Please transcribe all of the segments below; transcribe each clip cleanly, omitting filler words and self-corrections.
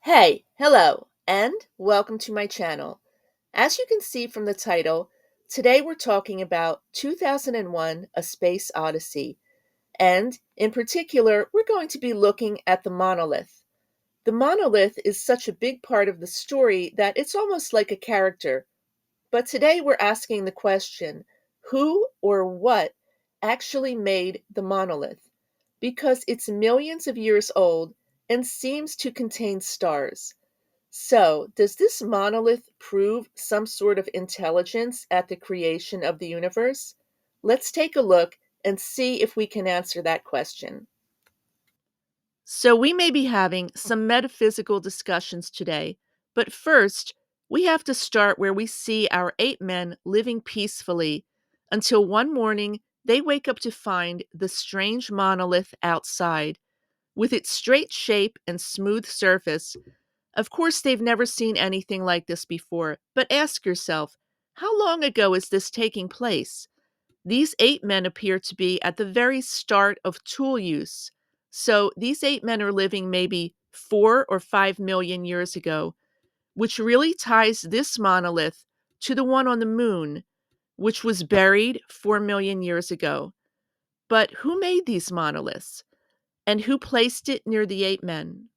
Hey, hello, and welcome to my channel. As you can see from the title, today we're talking about 2001: A Space Odyssey, and in particular, we're going to be looking at the monolith. The monolith is such a big part of the story that it's almost like a character, but today we're asking the question, who or what actually made the monolith? Because it's millions of years old and seems to contain stars. So, does this monolith prove some sort of intelligence at the creation of the universe? Let's take a look and see if we can answer that question. So, we may be having some metaphysical discussions today, but first, we have to start where we see our 8 men living peacefully until one morning they wake up to find the strange monolith outside. With its straight shape and smooth surface, of course, they've never seen anything like this before, but ask yourself, how long ago is this taking place? These 8 men appear to be at the very start of tool use. So these 8 men are living maybe 4 or 5 million years ago, which really ties this monolith to the one on the moon, which was buried 4 million years ago. But who made these monoliths? And who placed it near the 8 men?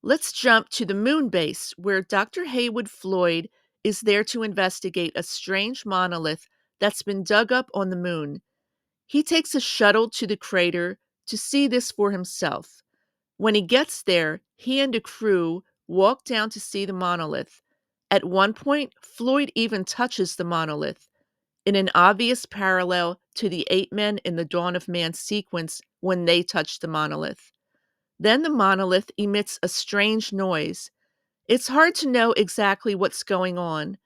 Let's jump to the moon base, where Dr. Haywood Floyd is there to investigate a strange monolith that's been dug up on the moon. He takes a shuttle to the crater to see this for himself. When he gets there, he and a crew walk down to see the monolith. At one point, Floyd even touches the monolith, in an obvious parallel to the 8 men in the Dawn of Man sequence when they touch the monolith. Then the monolith emits a strange noise. It's hard to know exactly what's going on,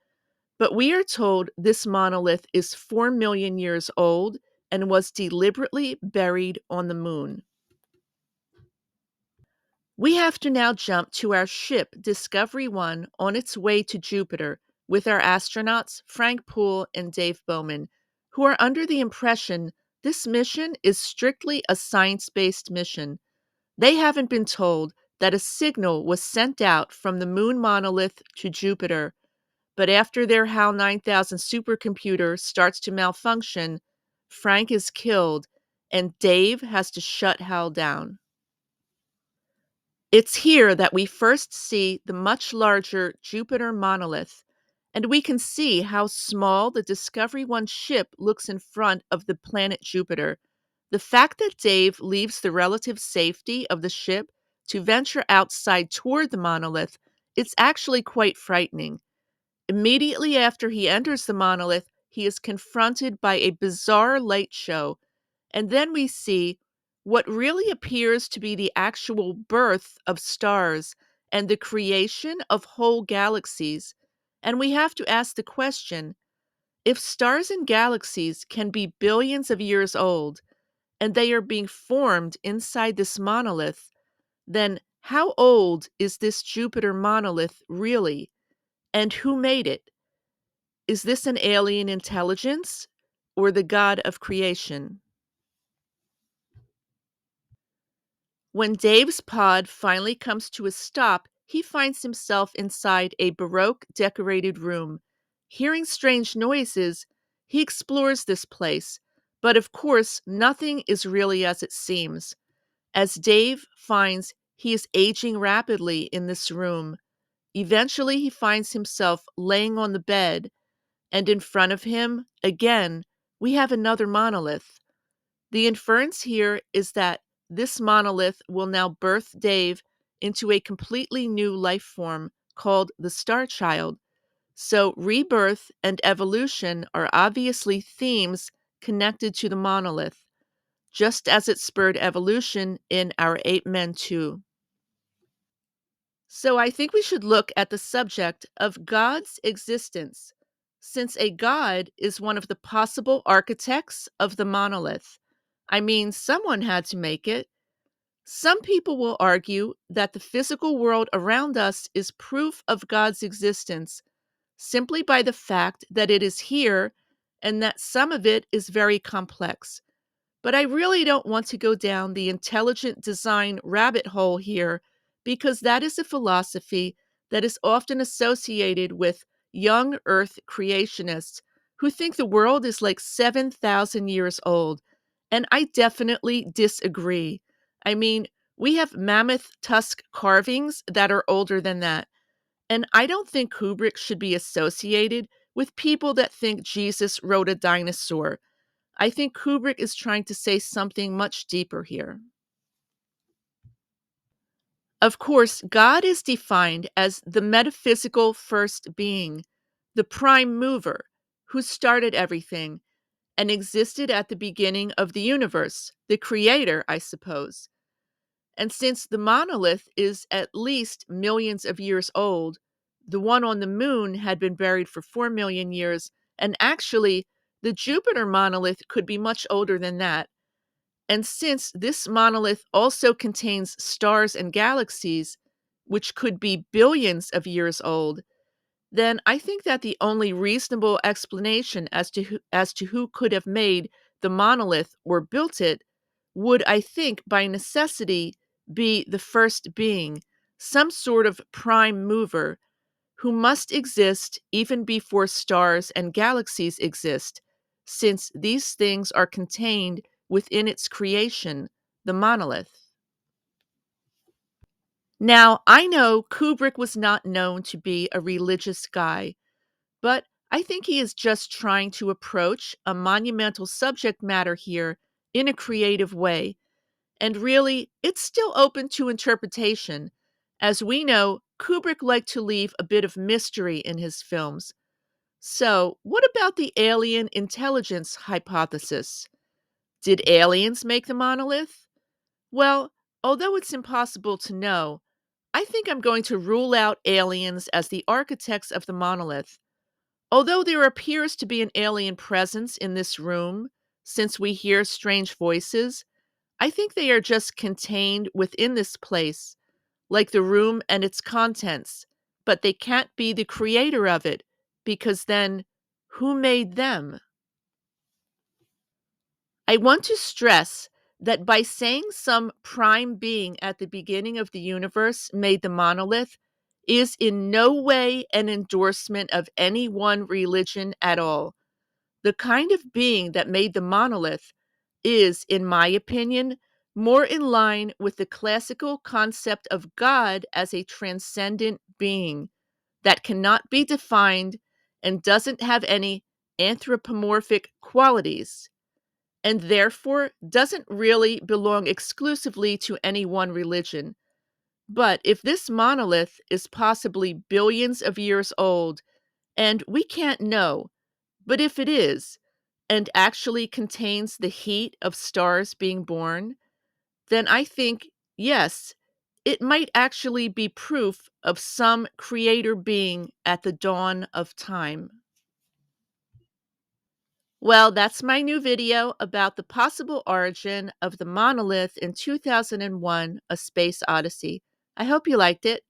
but we are told this monolith is 4 million years old and was deliberately buried on the moon. We have to now jump to our ship Discovery 1 on its way to Jupiter with our astronauts Frank Poole and Dave Bowman, who are under the impression this mission is strictly a science-based mission. They haven't been told that a signal was sent out from the moon monolith to Jupiter, but after their HAL 9000 supercomputer starts to malfunction, Frank is killed and Dave has to shut HAL down. It's here that we first see the much larger Jupiter monolith, and we can see how small the Discovery 1 ship looks in front of the planet Jupiter. The fact that Dave leaves the relative safety of the ship to venture outside toward the monolith, it's actually quite frightening. Immediately after he enters the monolith, he is confronted by a bizarre light show, and then we see what really appears to be the actual birth of stars and the creation of whole galaxies. And we have to ask the question, if stars and galaxies can be billions of years old, and they are being formed inside this monolith, then how old is this Jupiter monolith really? And who made it? Is this an alien intelligence or the God of creation? When Dave's pod finally comes to a stop, he finds himself inside a Baroque decorated room. Hearing strange noises, he explores this place, but of course, nothing is really as it seems. As Dave finds he is aging rapidly in this room, eventually he finds himself laying on the bed, and in front of him, again, we have another monolith. The inference here is that this monolith will now birth Dave into a completely new life form called the Star Child. So, rebirth and evolution are obviously themes connected to the monolith, just as it spurred evolution in our 8 men too. So, I think we should look at the subject of God's existence, since a God is one of the possible architects of the monolith. I mean, someone had to make it. Some people will argue that the physical world around us is proof of God's existence simply by the fact that it is here and that some of it is very complex. But I really don't want to go down the intelligent design rabbit hole here because that is a philosophy that is often associated with young Earth creationists who think the world is like 7,000 years old. And I definitely disagree. I mean, we have mammoth tusk carvings that are older than that. And I don't think Kubrick should be associated with people that think Jesus rode a dinosaur. I think Kubrick is trying to say something much deeper here. Of course, God is defined as the metaphysical first being, the prime mover, who started everything and existed at the beginning of the universe, the creator, I suppose. And since the monolith is at least millions of years old, the one on the moon had been buried for 4 million years, and actually, the Jupiter monolith could be much older than that. And since this monolith also contains stars and galaxies, which could be billions of years old, then I think that the only reasonable explanation as to who could have made the monolith or built it would, I think, by necessity be the first being, some sort of prime mover, who must exist even before stars and galaxies exist, since these things are contained within its creation, the monolith. Now, I know Kubrick was not known to be a religious guy, but I think he is just trying to approach a monumental subject matter here in a creative way. And really, it's still open to interpretation. As we know, Kubrick liked to leave a bit of mystery in his films. So, what about the alien intelligence hypothesis? Did aliens make the monolith? Well, although it's impossible to know, I think I'm going to rule out aliens as the architects of the monolith. Although there appears to be an alien presence in this room, since we hear strange voices, I think they are just contained within this place, like the room and its contents, but they can't be the creator of it, because then, who made them? I want to stress that by saying some prime being at the beginning of the universe made the monolith is in no way an endorsement of any one religion at all. The kind of being that made the monolith is, in my opinion, more in line with the classical concept of God as a transcendent being that cannot be defined and doesn't have any anthropomorphic qualities, and therefore doesn't really belong exclusively to any one religion. But if this monolith is possibly billions of years old, and we can't know, but if it is, and actually contains the heat of stars being born, then I think, yes, it might actually be proof of some creator being at the dawn of time. Well, that's my new video about the possible origin of the monolith in 2001, A Space Odyssey. I hope you liked it.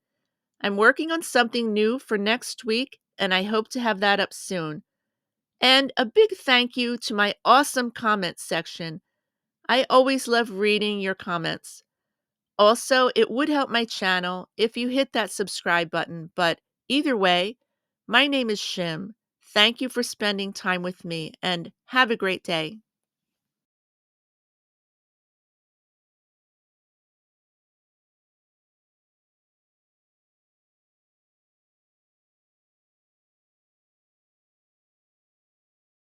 I'm working on something new for next week, and I hope to have that up soon. And a big thank you to my awesome comments section. I always love reading your comments. Also, it would help my channel if you hit that subscribe button, but either way, my name is Shim. Thank you for spending time with me, and have a great day.